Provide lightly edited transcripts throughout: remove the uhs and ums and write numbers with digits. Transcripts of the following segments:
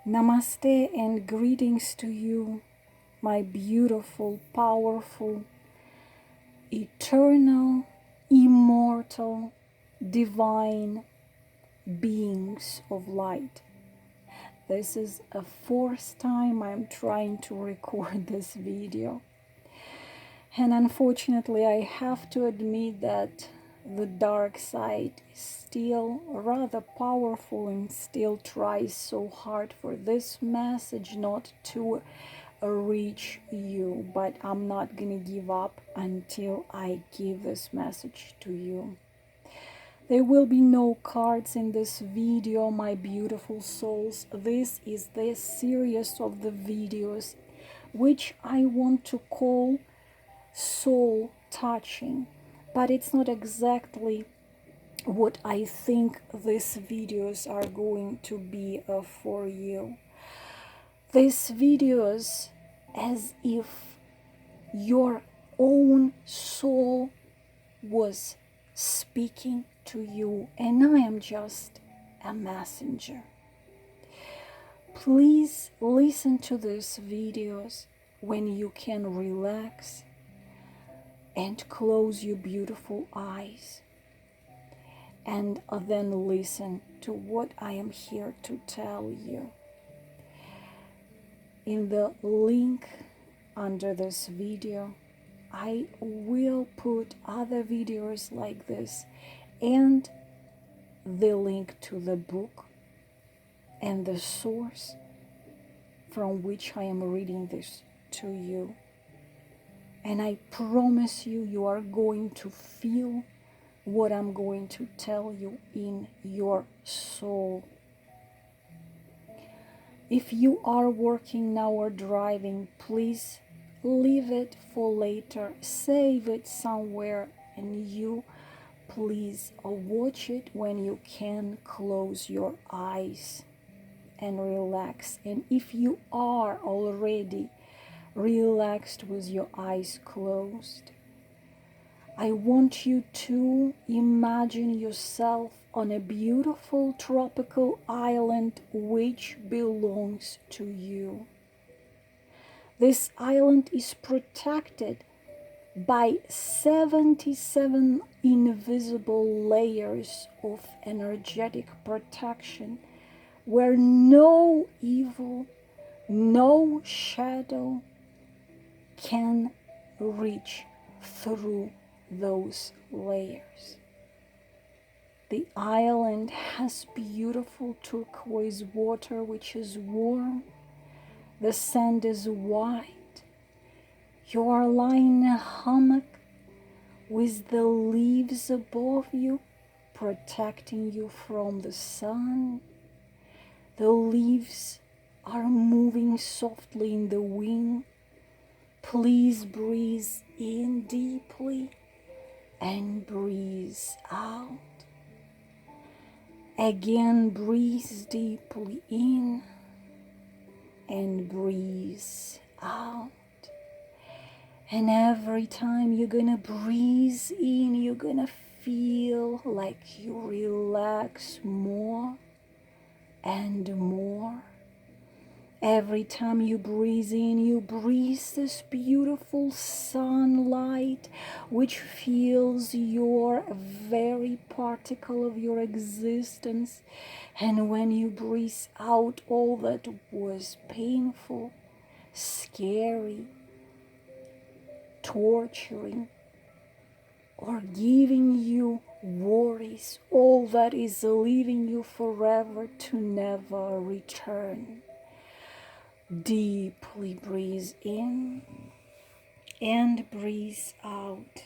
Namaste and greetings to you, my beautiful, powerful, eternal, immortal, divine beings of light. This is a fourth time I'm trying to record this video. And unfortunately, I have to admit that the dark side is still rather powerful and still tries so hard for this message not to reach you. But I'm not gonna give up until I give this message to you. There will be no cards in this video, my beautiful souls. This is the series of the videos which I want to call soul touching, but it's not exactly what I think these videos are going to be for you. These videos as if your own soul was speaking to you and I am just a messenger. Please listen to these videos when you can relax and close your beautiful eyes and then listen to what I am here to tell you. In the link under this video, I will put other videos like this and the link to the book and the source from which I am reading this to you. And I promise you, you are going to feel what I'm going to tell you in your soul. If you are working now or driving, please leave it for later. Save it somewhere and you please watch it when you can close your eyes and relax. And if you are already relaxed with your eyes closed, I want you to imagine yourself on a beautiful tropical island which belongs to you. This island is protected by 77 invisible layers of energetic protection where no evil, no shadow can reach through those layers. The island has beautiful turquoise water which is warm. The sand is white. You are lying in a hammock with the leaves above you protecting you from the sun. The leaves are moving softly in the wind. Please breathe in deeply and breathe out. Again, breathe deeply in and breathe out. And every time you're gonna breathe in, you're gonna feel like you relax more and more. Every time you breathe in, you breathe this beautiful sunlight which fills your very particle of your existence. And when you breathe out all that was painful, scary, torturing, or giving you worries, all that is leaving you forever to never return. Deeply breathe in and breathe out.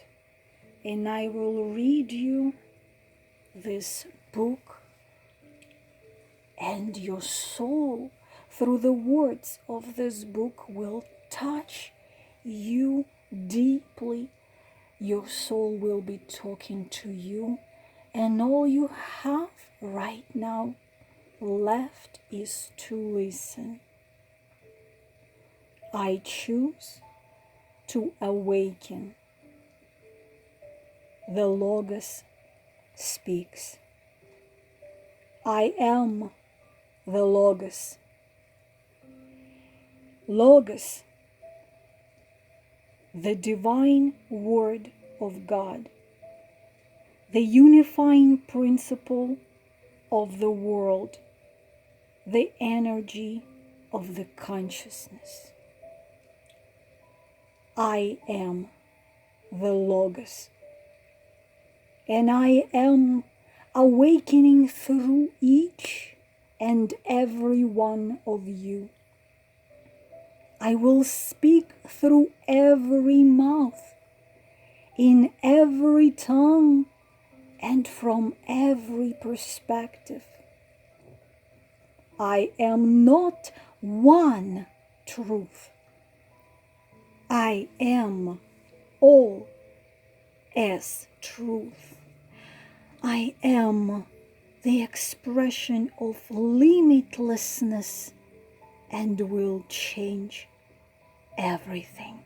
And I will read you this book, and your soul, through the words of this book, will touch you deeply. Your soul will be talking to you, and all you have right now left is to listen. I choose to awaken. The Logos speaks. I am the Logos Logos, the divine word of God, the unifying principle of the world, the energy of the consciousness. I am the Logos, and I am awakening through each and every one of you. I will speak through every mouth, in every tongue, and from every perspective. I am not one truth. I am all as truth. I am the expression of limitlessness and will change everything.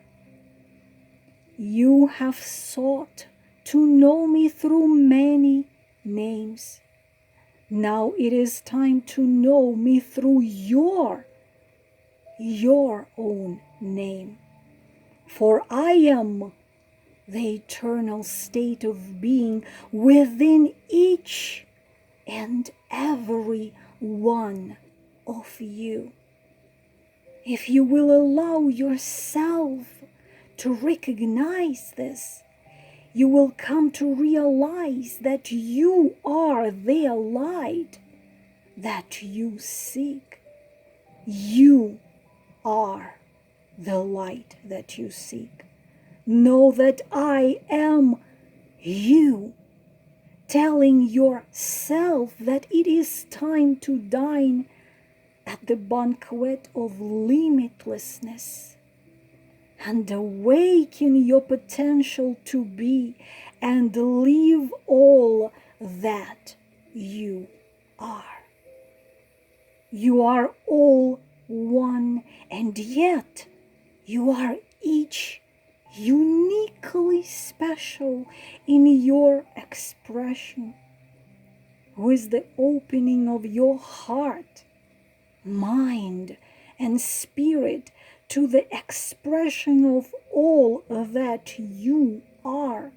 You have sought to know me through many names. Now it is time to know me through your own name. For I am the eternal state of being within each and every one of you. If you will allow yourself to recognize this, you will come to realize that you are the light that you seek. You are the light that you seek. Know that I am you, telling yourself that it is time to dine at the banquet of limitlessness and awaken your potential to be and live all that you are. You are all one, and yet you are each uniquely special in your expression. With the opening of your heart, mind, and spirit to the expression of all that you are,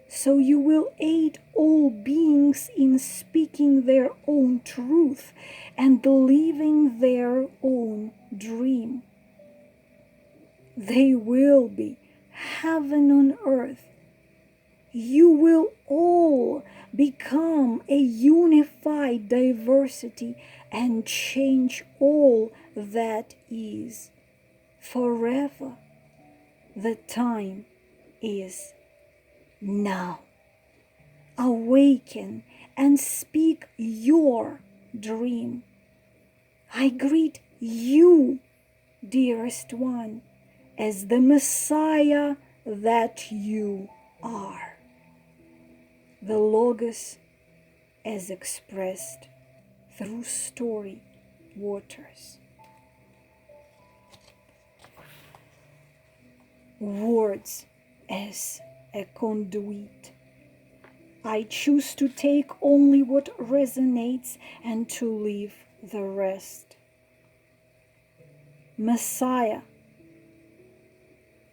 so you will aid all beings in speaking their own truth and living their own dream. They will be heaven on earth. You will all become a unified diversity and change all that is forever. The time is now. Awaken and speak your dream. I greet you, dearest one, as the Messiah that you are. The Logos as expressed through story waters. Words as a conduit. I choose to take only what resonates and to leave the rest. Messiah,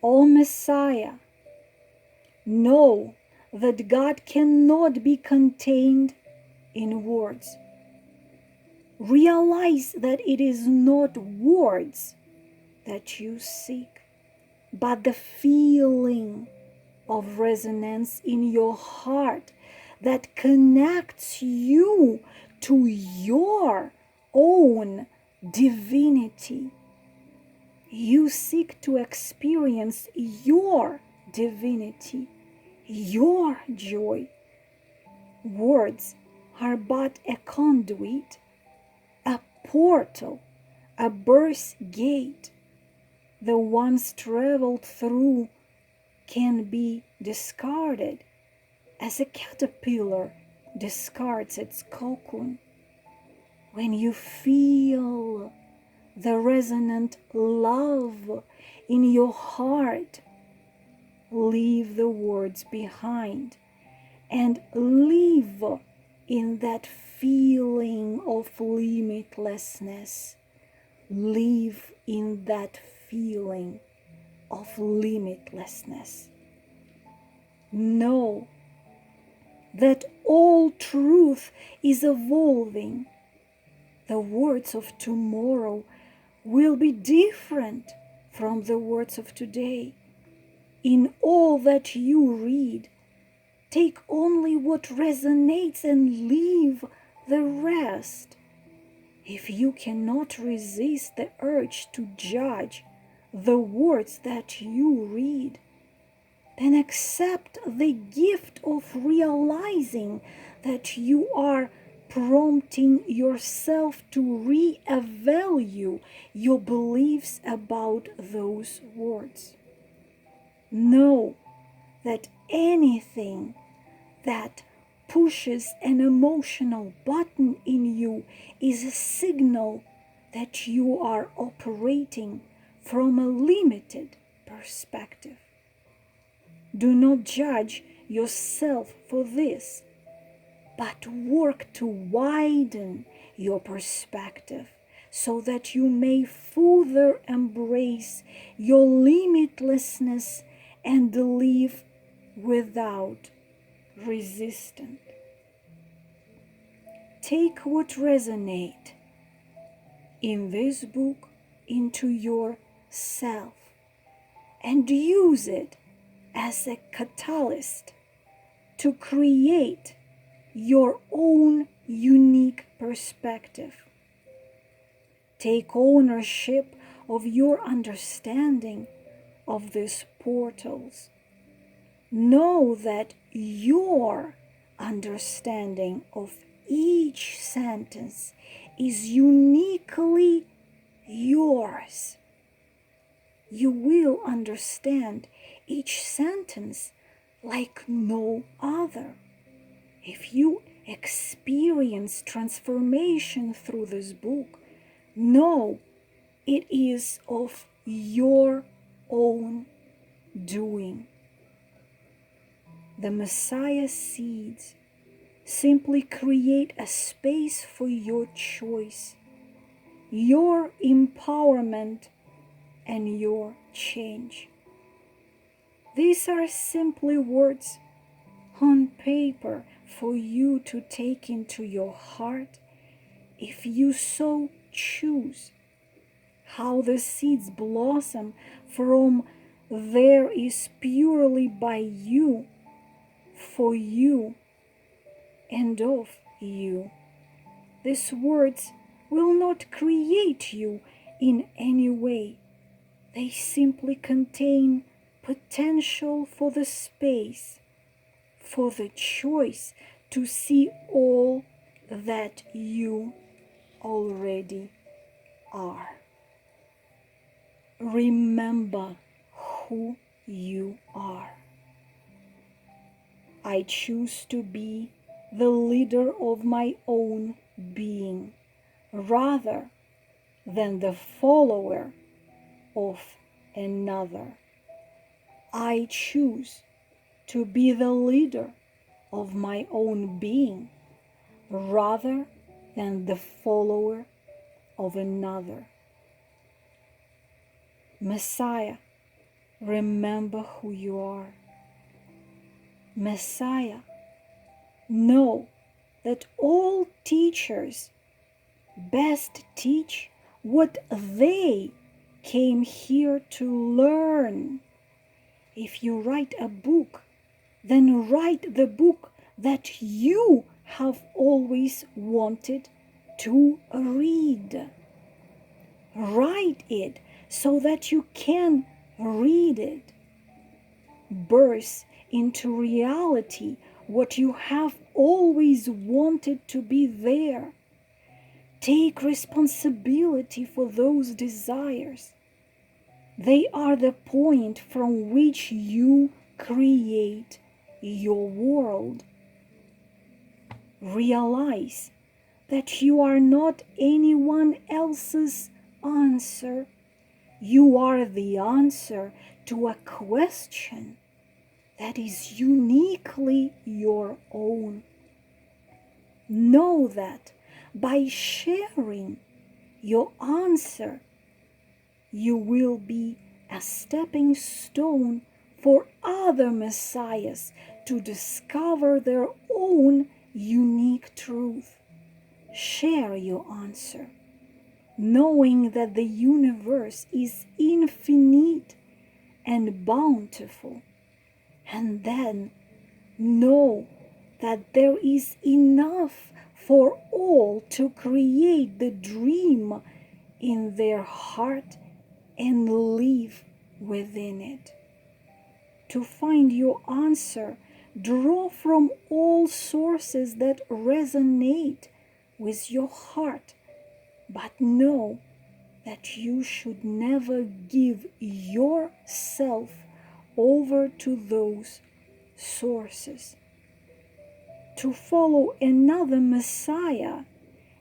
O Messiah, know that God cannot be contained in words. Realize that it is not words that you seek, but the feeling of resonance in your heart that connects you to your own divinity. You seek to experience your divinity, your joy. Words are but a conduit, a portal, a birth gate. The ones traveled through can be discarded as a caterpillar discards its cocoon. When you feel the resonant love in your heart, leave the words behind and live in that feeling of limitlessness. live in that feeling of limitlessness. Know that all truth is evolving. The words of tomorrow will be different from the words of today. In all that you read, take only what resonates and leave the rest. If you cannot resist the urge to judge the words that you read, then accept the gift of realizing that you are prompting yourself to reevaluate your beliefs about those words. Know that anything that pushes an emotional button in you is a signal that you are operating from a limited perspective. Do not judge yourself for this, but work to widen your perspective so that you may further embrace your limitlessness and live without resistance. Take what resonates in this book into yourself and use it as a catalyst to create your own unique perspective. Take ownership of your understanding of these portals. Know that your understanding of each sentence is uniquely yours. You will understand each sentence like no other. If you experience transformation through this book, know it is of your own doing. The Messiah seeds simply create a space for your choice, your empowerment, and your change. These are simply words on paper for you to take into your heart if you so choose. How the seeds blossom from there is purely by you, for you, and of you. These words will not create you in any way. They simply contain potential for the space, for the choice to see all that you already are. Remember who you are. I choose to be the leader of my own being, rather than the follower of another. I choose to be the leader of my own being, rather than the follower of another. Messiah, remember who you are. Messiah, know that all teachers best teach what they came here to learn. If you write a book, then write the book that you have always wanted to read. Write it so that you can read it. Burst into reality what you have always wanted to be there. Take responsibility for those desires. They are the point from which you create your world. Realize that you are not anyone else's answer. You are the answer to a question that is uniquely your own. Know that by sharing your answer, you will be a stepping stone for other messiahs to discover their own unique truth. Share your answer, knowing that the universe is infinite and bountiful, and then know that there is enough for all to create the dream in their heart and live within it. To find your answer, draw from all sources that resonate with your heart, but know that you should never give yourself over to those sources. To follow another Messiah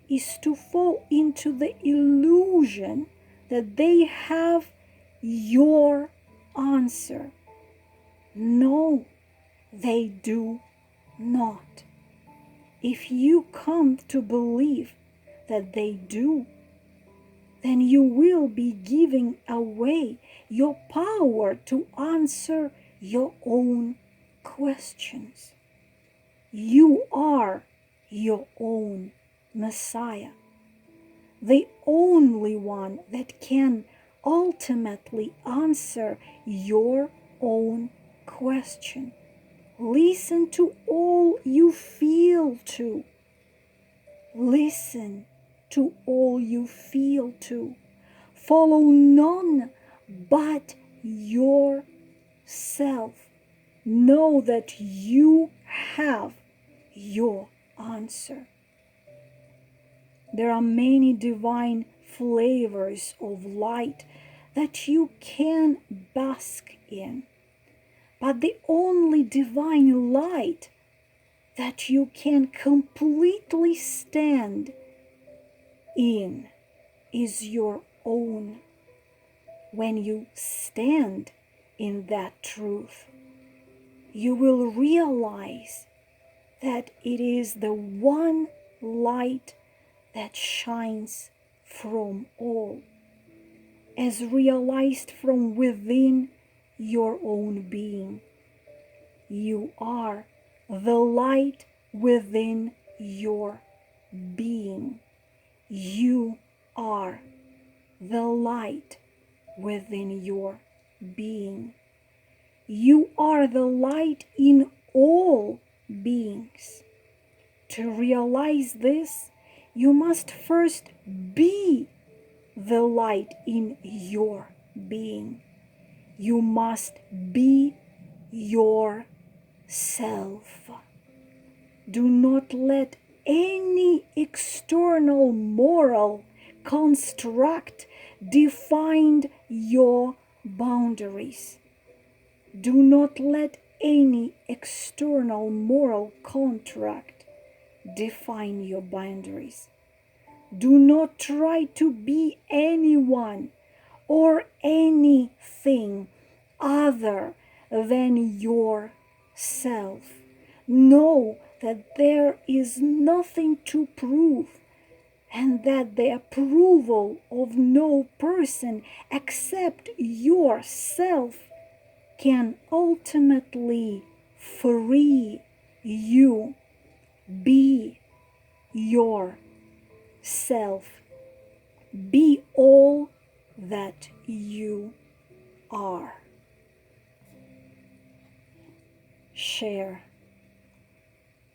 is to fall into the illusion that they have your answer. No, they do not. If you come to believe that they do, then you will be giving away your power to answer your own questions. You are your own Messiah, the only one that can ultimately answer your own question. Listen to all you feel to. Listen to all you feel to. Follow none but yourself. Know that you have your answer. There are many divine flavors of light that you can bask in. But the only divine light that you can completely stand in is your own. When you stand in that truth, you will realize that it is the one light that shines from all, as realized from within your own being. You are the light within your being. You are the light within your being. You are the light in all beings. To realize this, you must first be the light in your being. You must be yourself. Do not let any external moral construct define your boundaries. Do not let any external moral contract define your boundaries. Do not try to be anyone or anything other than yourself. Know that there is nothing to prove, and that the approval of no person except yourself can ultimately free you. Be yourself. Be all that you are. Share.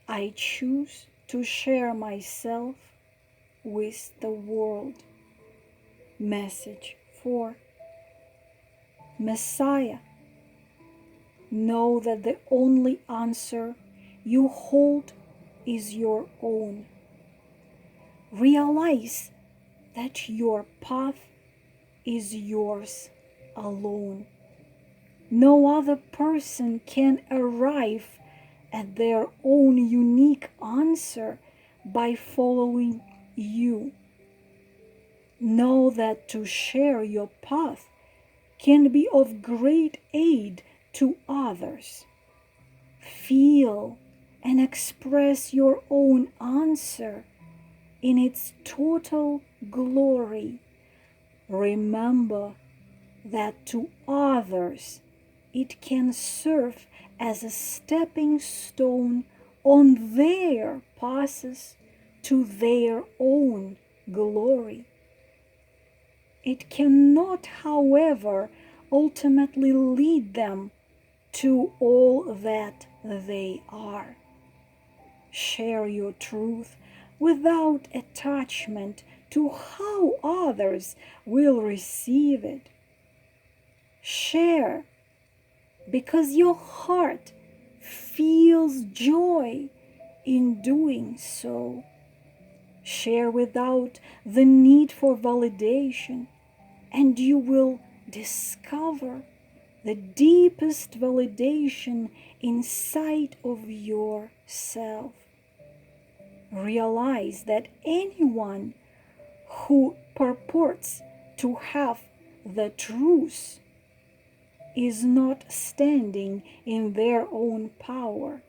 I choose to share myself with the world. Message 4. Messiah, know that the only answer you hold is your own. Realize that your path is yours alone. No other person can arrive at their own unique answer by following you. Know that to share your path can be of great aid to others. Feel and express your own answer in its total glory, remember that to others it can serve as a stepping stone on their passes to their own glory. It cannot, however, ultimately lead them to all that they are. Share your truth without attachment to how others will receive it. Share because your heart feels joy in doing so. Share without the need for validation, and you will discover the deepest validation inside of yourself. Realize that anyone who purports to have the truth is not standing in their own power.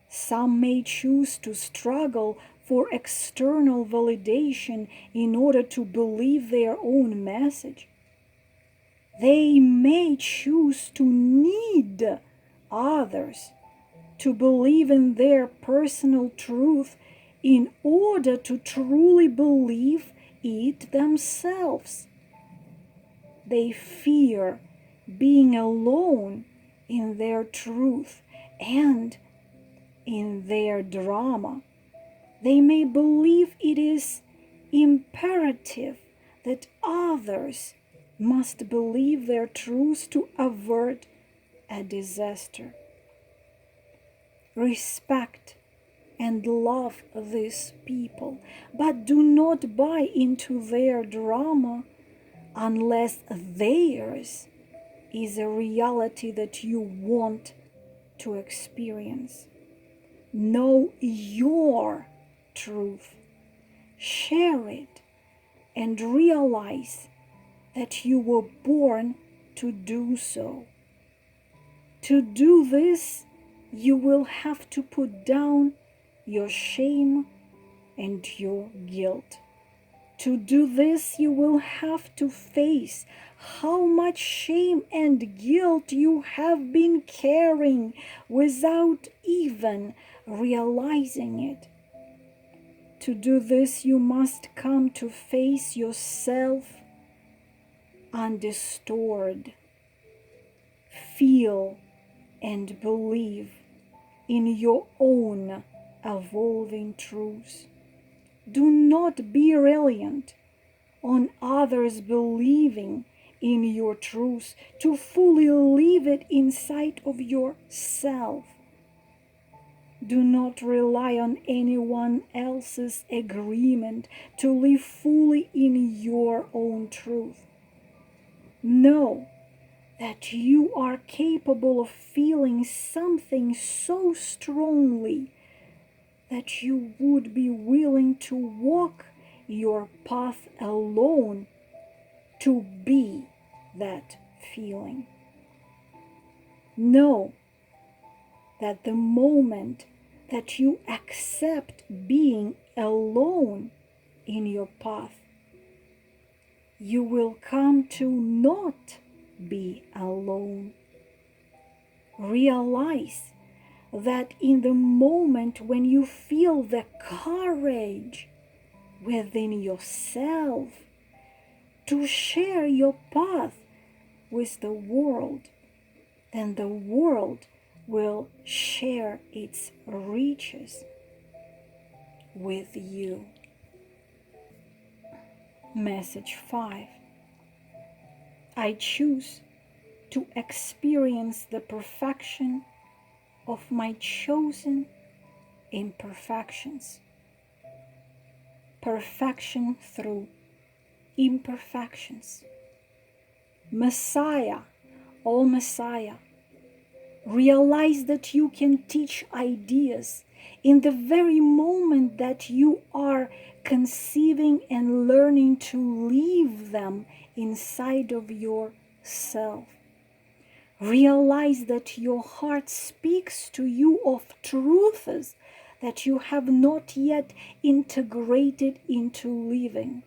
Some may choose to struggle for external validation in order to believe their own message. They may choose to need others to believe in their personal truth in order to truly believe it themselves. They fear being alone in their truth and in their drama. They may believe it is imperative that others must believe their truth to avert a disaster. Respect and love these people, but do not buy into their drama unless theirs is a reality that you want to experience. Know your truth, share it, and realize that you were born to do so. To do this, you will have to put down your shame and your guilt. To do this, you will have to face how much shame and guilt you have been carrying without even realizing it. To do this, you must come to face yourself undisturbed. Feel and believe in your own evolving truth. Do not be reliant on others believing in your truth to fully live it inside of yourself. Do not rely on anyone else's agreement to live fully in your own truth. Know that you are capable of feeling something so strongly that you would be willing to walk your path alone to be that feeling. Know that the moment that you accept being alone in your path, you will come to not be alone. Realize that in the moment when you feel the courage within yourself to share your path with the world, then the world will share its riches with you. Message 5. I choose to experience the perfection of my chosen imperfections. Perfection through imperfections. Messiah, O Messiah, realize that you can teach ideas in the very moment that you are conceiving and learning to leave them inside of yourself. Realize that your heart speaks to you of truths that you have not yet integrated into living.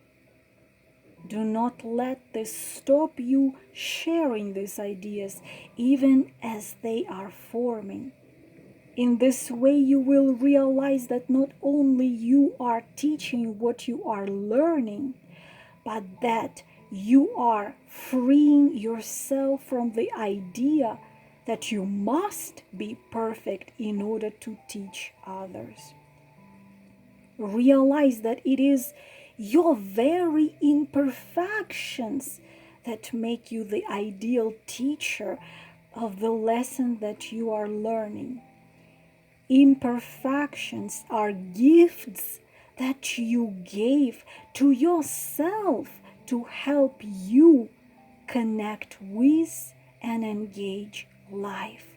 Do not let this stop you sharing these ideas, even as they are forming. In this way, you will realize that not only you are teaching what you are learning, but that you are freeing yourself from the idea that you must be perfect in order to teach others. Realize that it is your very imperfections that make you the ideal teacher of the lesson that you are learning. Imperfections are gifts that you gave to yourself to help you connect with and engage life.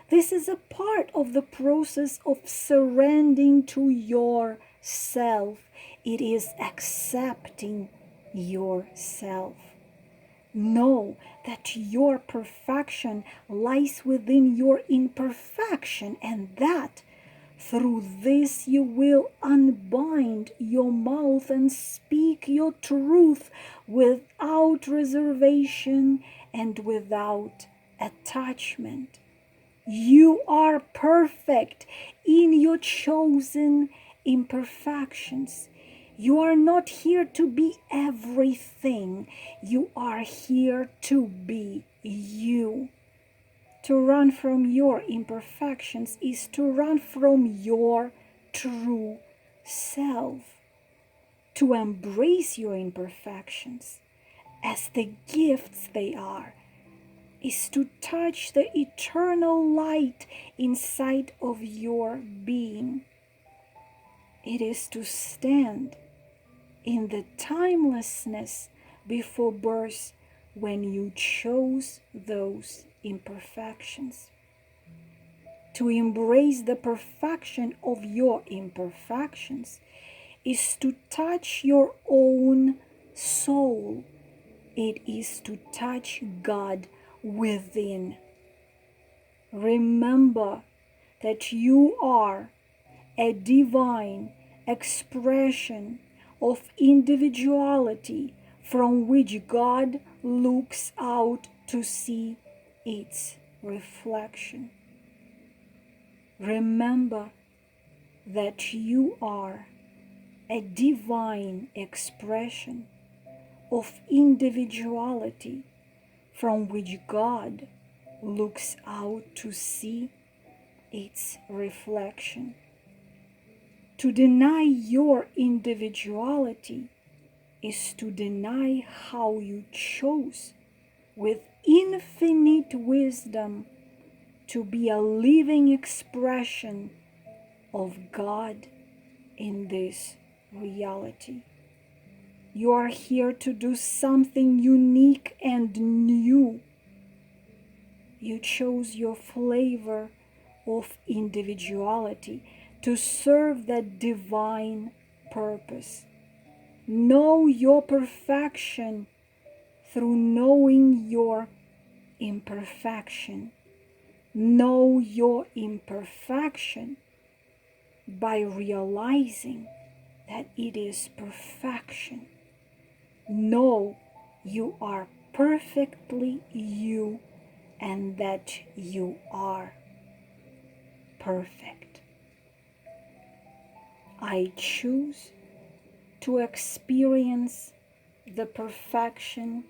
This is a part of the process of surrendering to yourself. It is accepting yourself. Know that your perfection lies within your imperfection, and that through this you will unbind your mouth and speak your truth without reservation and without attachment. You are perfect in your chosen imperfections. You are not here to be everything. You are here to be you. To run from your imperfections is to run from your true self. To embrace your imperfections as the gifts they are is to touch the eternal light inside of your being. It is to stand in the timelessness before birth when you chose those imperfections. To embrace the perfection of your imperfections is to touch your own soul. It is to touch God within. Remember that you are a divine expression of individuality from which God looks out to see its reflection. Remember that you are a divine expression of individuality from which God looks out to see its reflection. To deny your individuality is to deny how you chose with infinite wisdom to be a living expression of God in this reality. You are here to do something unique and new. You chose your flavor of individuality to serve that divine purpose. Know your perfection through knowing your imperfection. Know your imperfection by realizing that it is perfection. Know you are perfectly you and that you are perfect. I choose to experience the perfection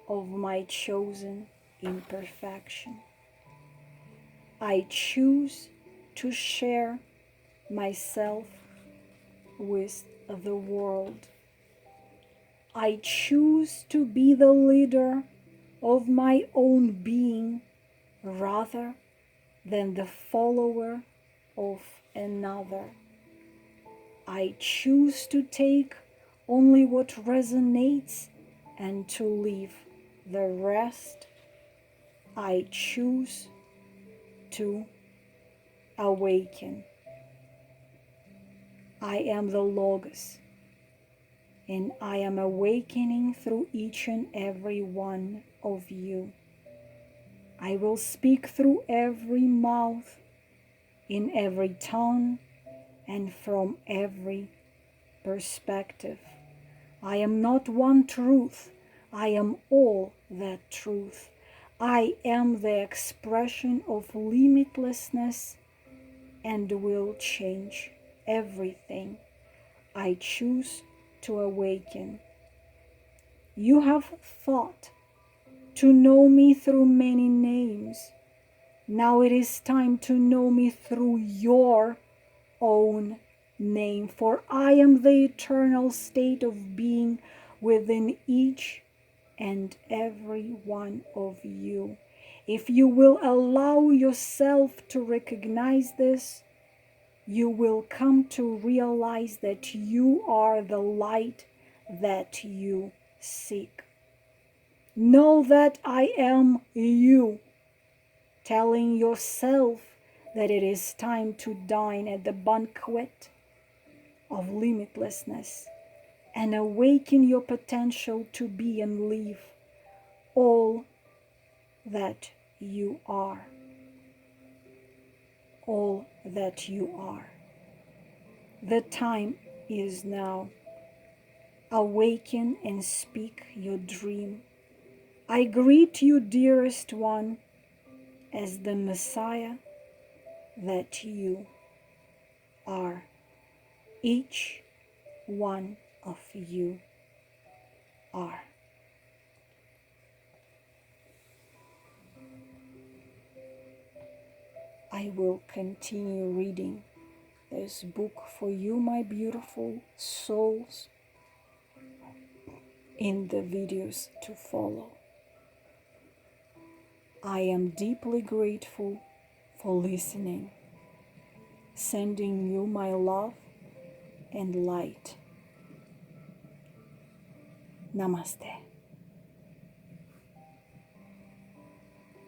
of my chosen imperfection. I choose to share myself with the world. I choose to be the leader of my own being rather than the follower of another. I choose to take only what resonates and to leave the rest. I choose to awaken. I am the Logos, and I am awakening through each and every one of you. I will speak through every mouth, in every tongue, and from every perspective. I am not one truth. I am all that truth. I am the expression of limitlessness and will change everything I choose to awaken. You have thought to know me through many names. Now it is time to know me through your own name, for I am the eternal state of being within each and every one of you. If you will allow yourself to recognize this, you will come to realize that you are the light that you seek. Know that I am you, telling yourself that it is time to dine at the banquet of limitlessness and awaken your potential to be and live all that you are. All that you are. The time is now. Awaken and speak your dream. I greet you, dearest one, as the Messiah that you are. Each one of you are. I will continue reading this book for you, my beautiful souls, in the videos to follow. I am deeply grateful for listening, sending you my love and light. Namaste.